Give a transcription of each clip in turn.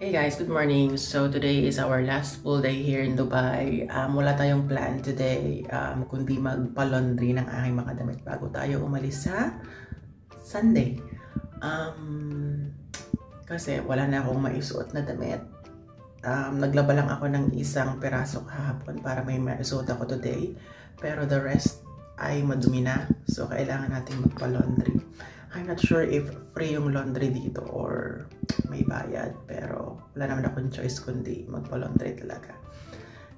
Hey guys, good morning. So today is our last full day here in Dubai. Wala tayong plan today kundi magpa-laundry ng aking mga damit bago tayo umalis sa Sunday. Kasi wala na akong maisuot na damit. Naglaba lang ako ng isang peraso kahapon para may maisuot ako today. Pero the rest ay madumi na. So kailangan natin magpa-laundry. I'm not sure if free yung laundry dito or may bayad, pero wala naman akong choice kundi magpa-laundry talaga.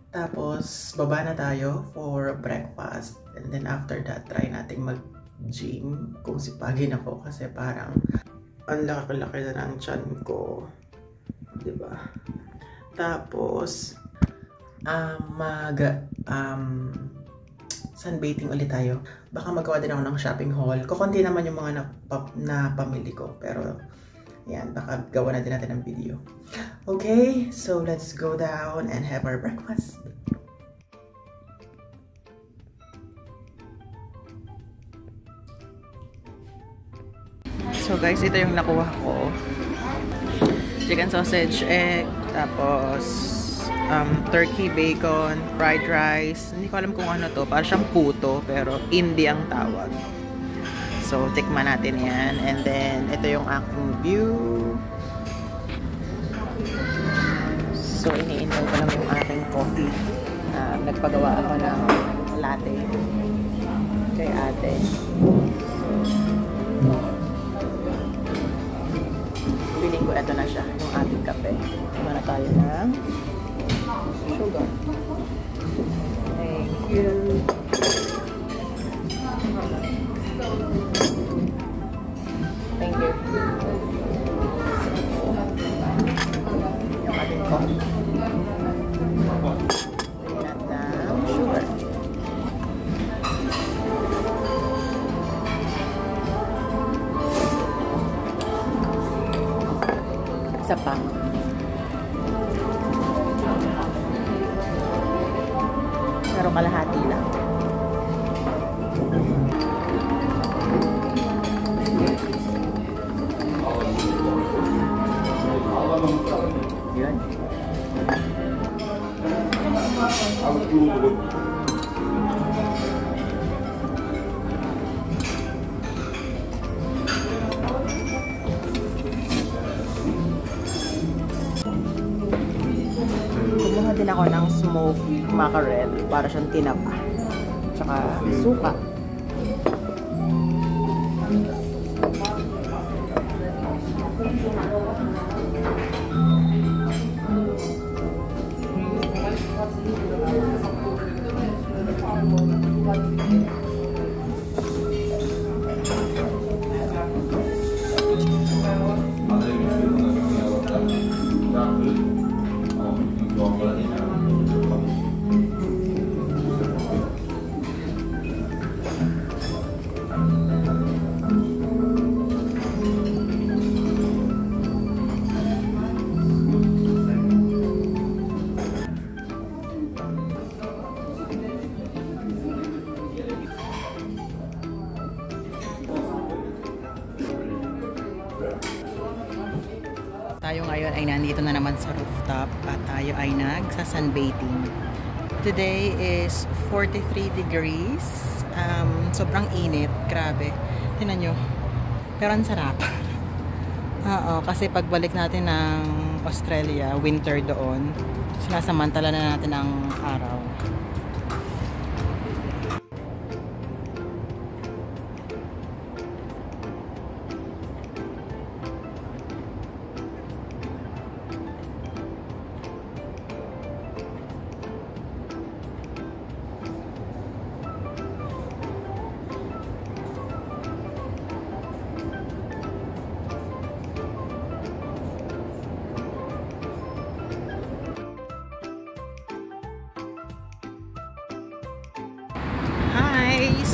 Tapos baba na tayo for breakfast, and then after that try nating mag-gym kung sipagin ako kasi parang ang laki-laki na ng tiyan ko, diba? Tapos sunbathing ulit tayo. Baka magawa din ako ng shopping haul. Kukunti naman yung mga na pamili ko. Pero, yan. Baka gawa natin ng video. Okay, so let's go down and have our breakfast. So guys, ito yung nakuha ko. Chicken sausage, egg, tapos turkey, bacon, fried rice. Hindi ko alam kung ano to. Parang siyang puto, pero hindi ang tawag. So, tikman natin yan. And then, ito yung aking view. So, iniinom ko lang yung aking coffee. Nagpagawa ako ng latte kay ate. Piling ko, ito na siya. Yung ating kape. Tikman na tayo ng sugar. Thank you. Thank you. Yung ating coffee. Lagyan natin sugar. Isa pa. Pero kalahati lang. Yan. Kumuha din ako ng smoked mackerel para siyang tinapa. Tsaka suka. Tayo ngayon ay nandito na naman sa rooftop at tayo ay nagsa-sunbathing. Today is 43 degrees. Sobrang init. Grabe. Tingnan nyo. Pero ang sarap. Oo, kasi pagbalik natin ng Australia, winter doon, sinasamantala na natin ang araw.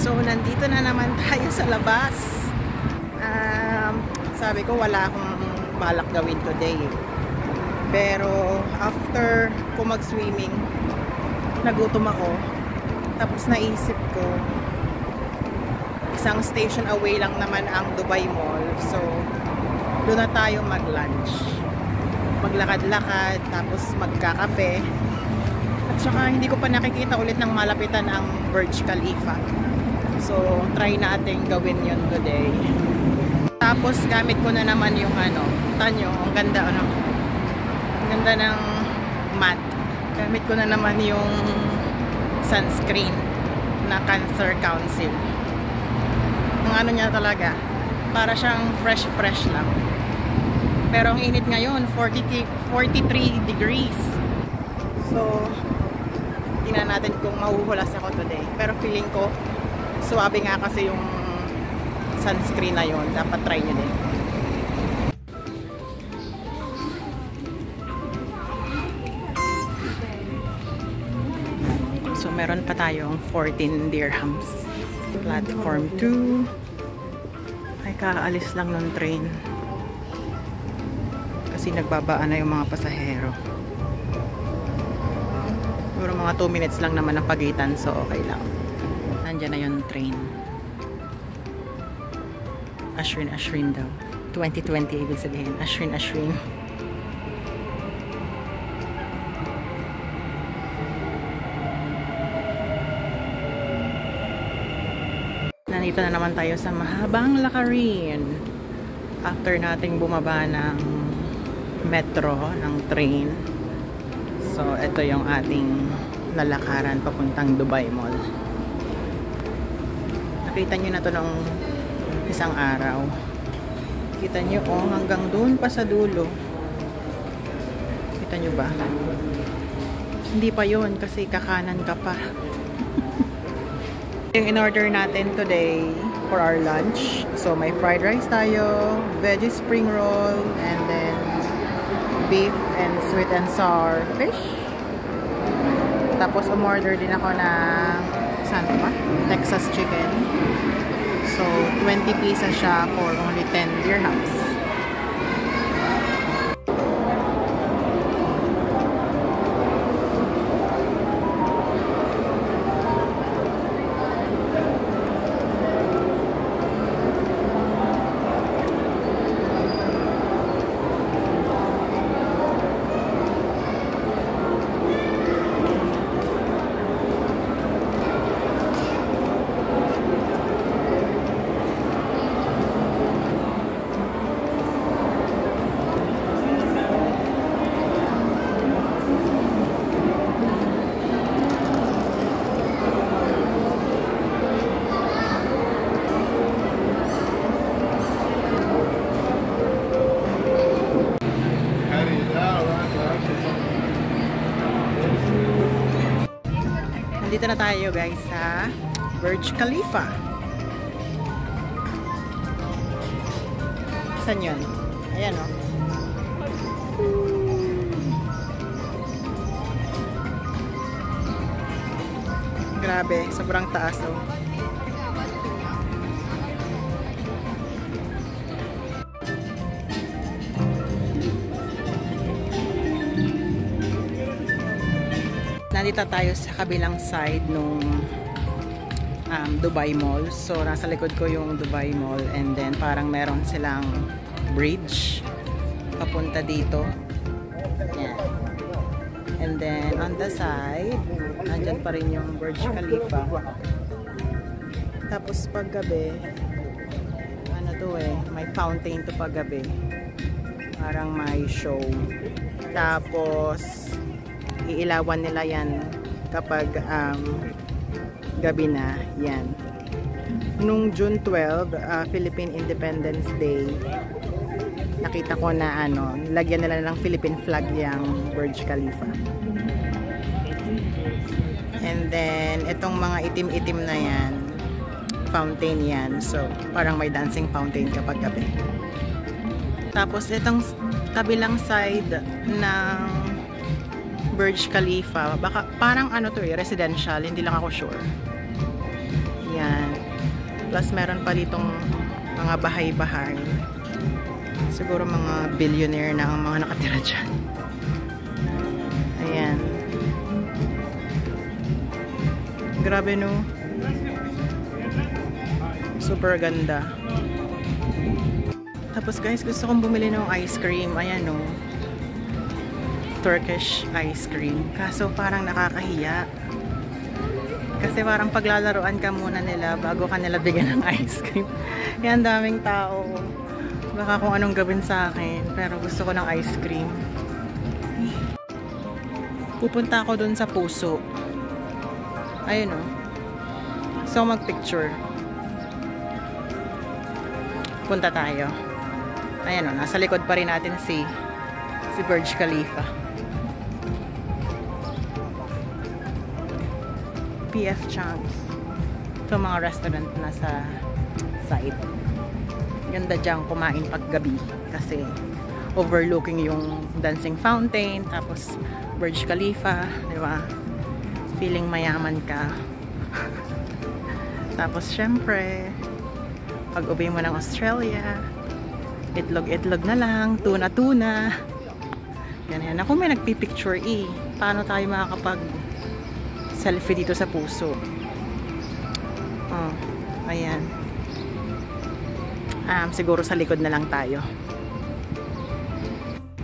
So, nandito na naman tayo sa labas. Sabi ko, wala akong balak gawin today. Pero, after ko mag-swimming, nagutom ako. Tapos naisip ko, isang station away lang naman ang Dubai Mall. So, doon na tayo mag-lunch. maglakad-lakad, tapos magkakape. At saka hindi ko pa nakikita ulit ng malapitan ang Burj Khalifa. So, try natin gawin yon today. Tapos, gamit ko na naman yung tanyo, ang ganda, ang ganda ng mat. Gamit ko na naman yung sunscreen na Cancer Council. Ang niya talaga, para siyang fresh lang. Pero ang init ngayon, 43 degrees. So, tingnan natin kung mahuhulas ako today. Pero feeling ko, suwabe nga kasi yung sunscreen na yun. Dapat try nyo din. So, meron pa tayong 14 dirhams. Platform 2. Ay, kakaalis lang ng train. Kasi nagbabaan na yung mga pasahero. Siguro mga 2 minutes lang naman ang pagitan, so okay lang. Nandiyan na yung train. Ashrin daw. 2020 ibig sabihin. Ashrin. Nandito na naman tayo sa mahabang lakarin. After nating bumaba ng metro, ng train. So, ito yung ating lalakaran papuntang Dubai Mall. Nakita nyo na to nung isang araw. Kita nyo, hanggang doon pa sa dulo. Kita nyo ba? Hindi pa yon kasi kakanan ka pa. Yung in-order natin today for our lunch. So, may fried rice tayo, veggie spring roll, and then beef and sweet and sour fish. Tapos, umorder din ako ng Texas chicken. So, 20 pieces siya for only 10 dirhams. Dito na tayo guys sa Burj Khalifa. Saan yun? Ayan o. Grabe, sobrang taas o. Nandito tayo sa kabilang side nung Dubai Mall. So, nasa likod ko yung Dubai Mall and then parang meron silang bridge papunta dito. Yan. And then, on the side, nandyan pa rin yung Burj Khalifa. Tapos, paggabi, ano to may fountain to paggabi. Parang may show. Tapos, iilawan nila yan kapag gabi na yan. Nung June 12, Philippine Independence Day, nakita ko na lagyan nila ng Philippine flag yung Burj Khalifa. And then itong mga itim-itim na yan, fountain yan. So parang may dancing fountain kapag gabi. Tapos itong kabilang side ng Burj Khalifa, baka parang residential, hindi lang ako sure. Yan. Plus meron pa ditong mga bahay-bahay. Siguro mga billionaire na ang mga nakatira dyan. Ayan. Grabe no. Super ganda. Tapos guys, gusto kong bumili ng ice cream. Ayan no. Turkish ice cream. Kaso parang nakakahiya. Kasi parang paglalaruan ka muna nila bago ka nila bigyan ng ice cream. Yan, daming tao. Baka kung anong gawin sa akin. Pero gusto ko ng ice cream. Pupunta ako dun sa puso. Ayun o. So mag-picture. Punta tayo. Ayan o. Nasa likod pa rin natin si Burj Khalifa. PF Chang's. Ito mga restaurant na sa side. Ganda dyan kumain paggabi kasi overlooking yung dancing fountain, tapos Burj Khalifa, di ba? Feeling mayaman ka. Tapos syempre, pag uwi mo ng Australia, itlog-itlog na lang, tuna-tuna. Ganyan. Ako may nagpipicture paano tayo makakapag selfie dito sa puso. Oh, ayan. Siguro sa likod na lang tayo.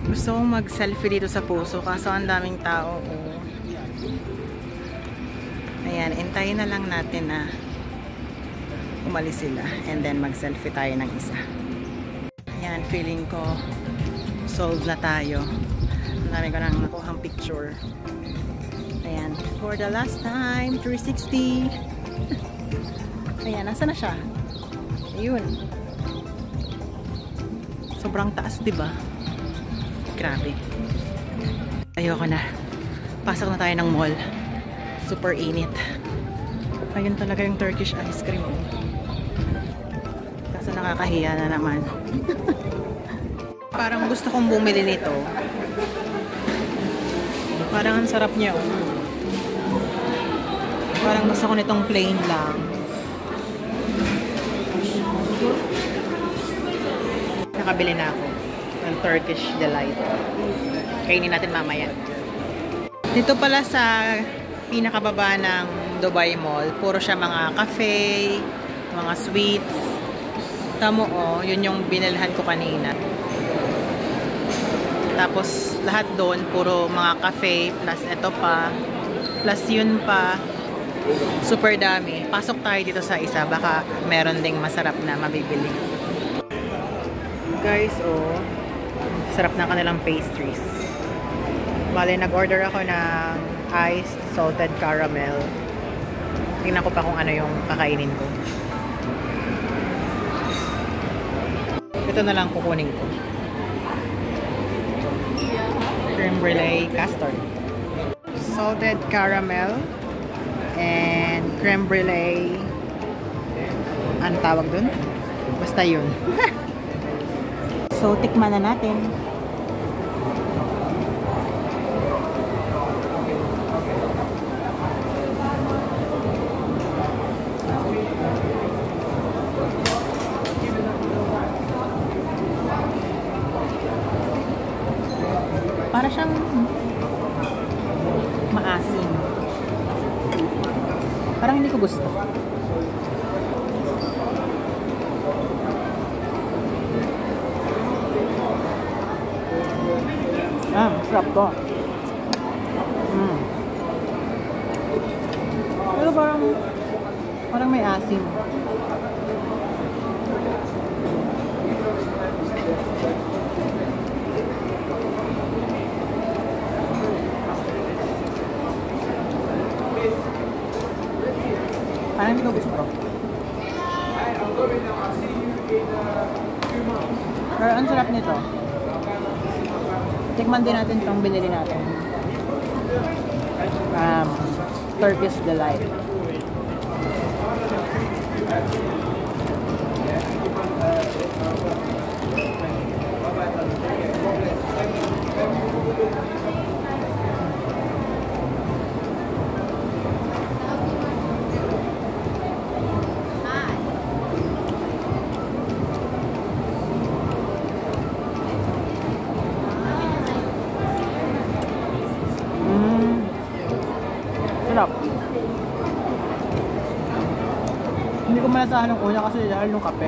Gusto kong mag-selfie dito sa puso kaso ang daming tao. Oh. Ayan, hintayin na lang natin na umalis sila and then mag-selfie tayo ng isa. Ayan, feeling ko solve na tayo. Ang dami ko nang nakuhang picture. Ayan, for the last time, 360. Ayan, nasa na siya? Ayun. Sobrang taas, diba? Grabe. Ayoko na. Pasok na tayo ng mall. Super init. Ayun talaga yung Turkish ice cream. Kaso nakakahiya na naman. Parang gusto kong bumili nito. Parang ang sarap niya. Parang gusto ko nitong plain lang. Nakabili na ako ng Turkish Delight. Kainin natin mamaya. Dito pala sa pinakababa ng Dubai Mall, puro siya mga cafe, mga sweets. Tamo yun yung binilhan ko kanina. Tapos lahat doon puro mga cafe, plus ito pa, plus yun pa. Super dami. Pasok tayo dito sa isa, baka meron ding masarap na mabibili. Guys, sarap ng kanilang pastries. Bale, nag-order ako ng iced salted caramel. Tingnan ko pa kung ano yung kakainin ko. Ito na lang kukunin ko. Creme brulee custard. Salted caramel and creme brulee. Ano tawag dun? Basta yun. So, tikman na natin. Para siyang maasim. Parang hindi ko gusto. Sarap to. Pero parang may asim. Parang hindi ko gusto. Pero ang sarap nito. Tikman din natin itong binili natin. Turkish Delight. Sarap. Hindi ko malasahan nung una kasi dahil nung kape.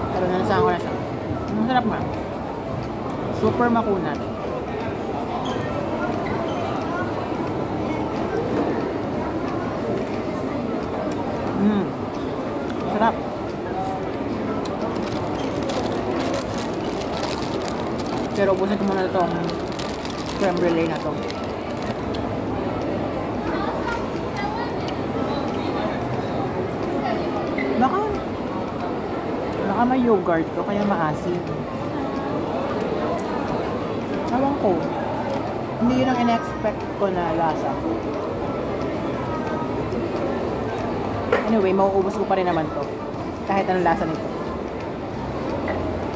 Pero nalasahan ko na siya. Ang sarap nga. Super makunat. Pero ubusin ko muna itong creme brulee na to. Baka may yogurt to, kaya maasim. Ewan ko. Hindi yun ang in-expect ko na lasa. Anyway, mauubos ko pa rin naman to. Kahit anong lasa nito.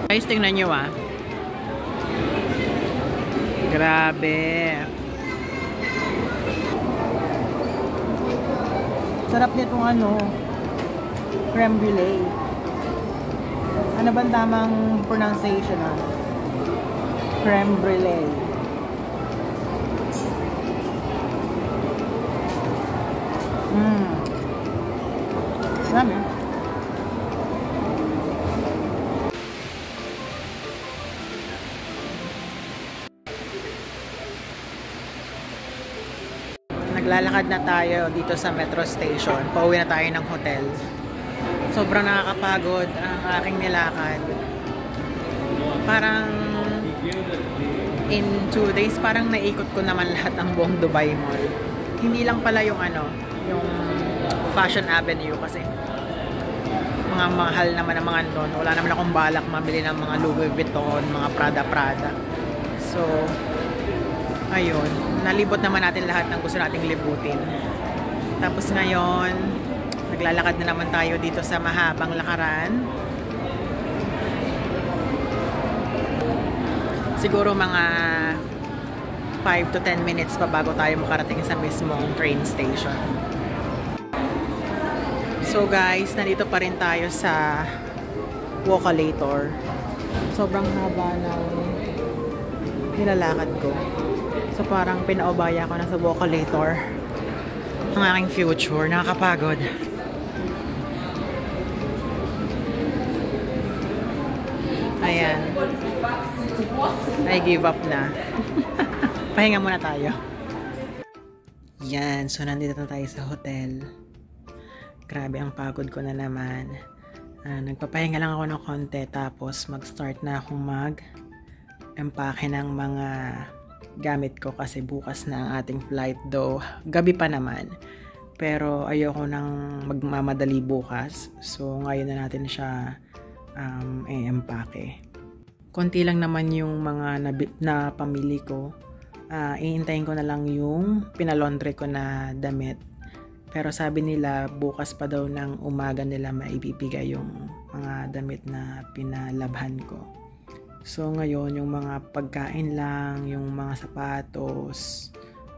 Guys, tingnan nyo ah. Grabe. Sarap nitong ano, creme brulee. Ano ba tamang pronunciation ah? Creme brulee. Sarap eh. Naglalakad na tayo dito sa metro station. Pauwi na tayo ng hotel. Sobrang nakakapagod ang aking nilakad. Parang in 2 days, parang naikot ko naman lahat ng buong Dubai Mall. Hindi lang pala yung ano, yung Fashion Avenue kasi mga mahal naman ang mga doon. Wala naman akong balak mamili ng mga Louis Vuitton, mga Prada. So, ayun. Nalibot naman natin lahat ng gusto nating libutin. Tapos ngayon, naglalakad na naman tayo dito sa mahabang lakaran. Siguro mga 5 to 10 minutes pa bago tayo makarating sa mismong train station. So guys, nandito pa rin tayo sa Walkalator. Sobrang haba ng nilalakad ko. So parang pinaubaya ko na sa Walkalator ang aking future. Nakakapagod. Ayan. I give up na. Pahinga muna tayo. Yan. So nandito na tayo sa hotel. Grabe ang pagod ko na naman. Nagpapahinga lang ako ng konti. Tapos mag-start na akong mag-empake ng mga gamit ko kasi bukas na ang ating flight, though gabi pa naman, pero ayoko nang magmamadali bukas, so ngayon na natin siya i-empake. Konti lang naman yung mga na pamili ko. Iintayin ko na lang yung pinalondre ko na damit, pero sabi nila bukas pa daw ng umaga nila maibibigay yung mga damit na pinalabhan ko. So ngayon, yung mga pagkain lang, yung mga sapatos,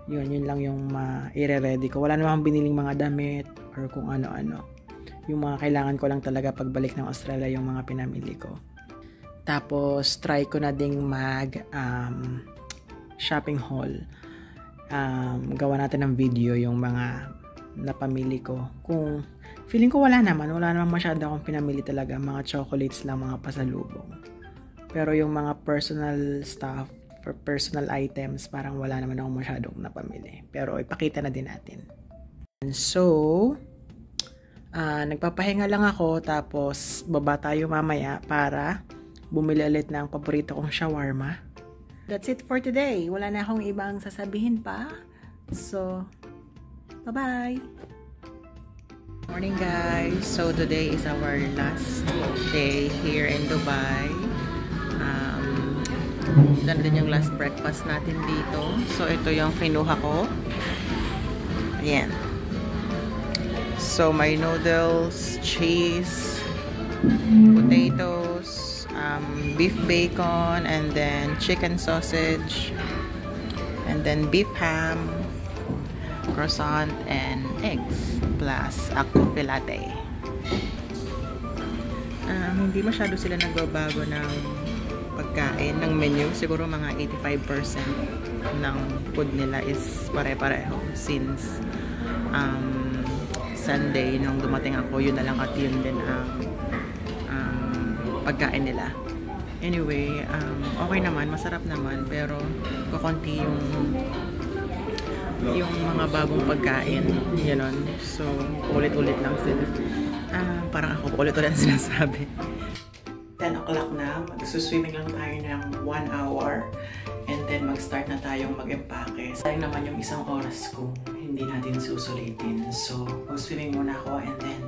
yun lang yung i-ready ko. Wala namang biniling mga damit or kung ano-ano. Yung mga kailangan ko lang talaga pagbalik ng Australia, yung mga pinamili ko. Tapos, try ko na ding mag shopping haul. Gawa natin ng video yung mga napamili ko. Kung feeling ko wala naman masyado akong pinamili talaga. Mga chocolates lang, mga pasalubong. Pero yung mga personal stuff, for personal items, parang wala naman ako masyadong napamili. Pero ipakita na din natin. So, nagpapahinga lang ako, tapos baba tayo mamaya para bumili ulit ng paborito kong shawarma. That's it for today. Wala na akong ibang sasabihin pa. So, bye-bye! Morning guys! So, today is our last day here in Dubai. Ganda din yung last breakfast natin dito. So, ito yung kinuha ko. Ayan. So, may noodles, cheese, potatoes, beef bacon, and then chicken sausage, and then beef ham, croissant, and eggs, plus a coffee latte. Hindi masyado sila nagbabago ng pagkain ng menu. Siguro mga 85% ng food nila is pare-pareho since Sunday nung dumating ako, yun na lang at yun din ang pagkain nila. Anyway, okay naman, masarap naman, pero kukunti yung mga bagong pagkain, gano'n. So, ulit-ulit lang sila. Parang ako ulit-ulit sinasabi. 10 10 o'clock na. Magsuswimming lang tayo ng 1 hour. And then mag-start na tayong mag-empake. Sayang naman yung isang oras ko. Hindi natin susulitin. So, mag-swimming muna ako and then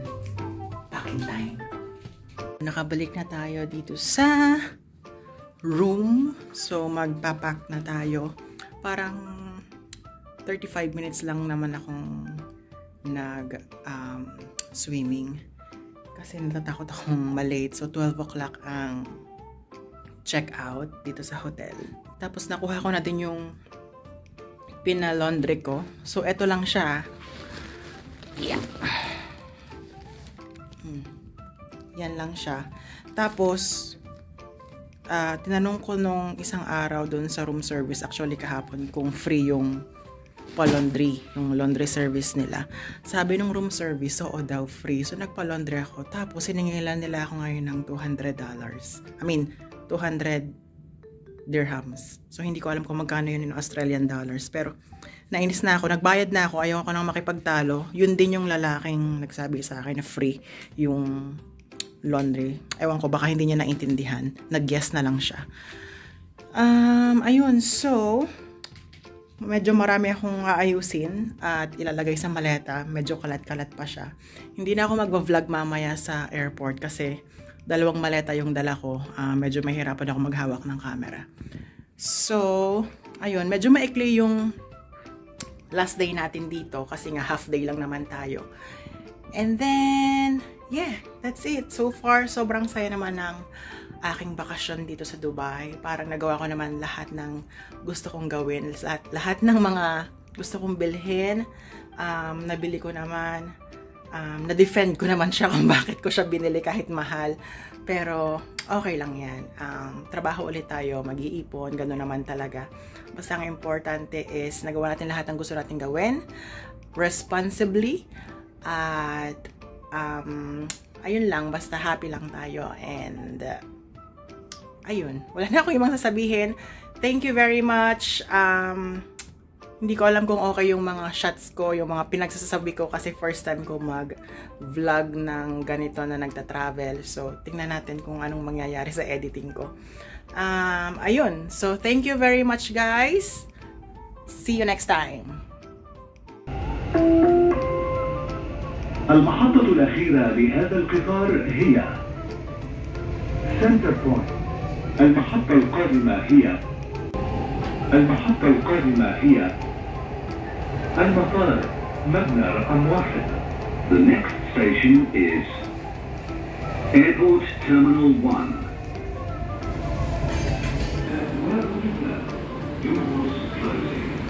packing time. Nakabalik na tayo dito sa room. So, magpapack na tayo. Parang 35 minutes lang naman akong swimming. Kasi natatakot akong malate. So, 12 o'clock ang check-out dito sa hotel. Tapos, nakuha ko na din yung pinalaundry ko. So, eto lang siya. Yeah. Yan lang siya. Tapos, tinanong ko nung isang araw doon sa room service, actually kahapon, kung free yung pa-laundry, yung laundry service nila. Sabi nung room service, oo daw free. So, nagpa-laundry ako. Tapos, siningilan nila ako ngayon ng $200. I mean, 200 dirhams. So, hindi ko alam kung magkano yun in Australian dollars. Pero, nainis na ako. Nagbayad na ako. Ayaw ko nang makipagtalo. Yun din yung lalaking nagsabi sa akin na free yung laundry. Ewan ko, baka hindi niya naintindihan. Nag-guess na lang siya. Ayun, so, medyo marami akong aayusin at ilalagay sa maleta. Medyo kalat-kalat pa siya. Hindi na ako magva-vlog mamaya sa airport kasi 2 maleta yung dala ko. Medyo mahirapan ako maghawak ng camera. So, ayun, medyo maikli yung last day natin dito kasi nga half day lang naman tayo. And then, yeah, that's it. So far, sobrang saya naman ng aking bakasyon dito sa Dubai. Parang nagawa ko naman lahat ng gusto kong gawin. Lahat ng mga gusto kong bilhin, nabili ko naman. Na-defend ko naman siya kung bakit ko siya binili kahit mahal. Pero, okay lang yan. Trabaho ulit tayo, mag-iipon, gano'n naman talaga. Basta ang importante is, nagawa natin lahat ng gusto natin gawin, responsibly, at, ayun lang, basta happy lang tayo. And, ayun, wala na akong ibang sasabihin. Thank you very much. Hindi ko alam kung okay yung mga shots ko, yung mga pinagsasabi ko kasi first time ko mag-vlog ng ganito na nagta-travel. So, tingnan natin kung anong mangyayari sa editing ko. Ayun. So, thank you very much, guys. See you next time. المحطة الأخيرة لهذا القطار هي سنتر بوينت. المحطة القادمة هي المطار مبنى رقم 1. The next station is Airport Terminal 1. Doors closing.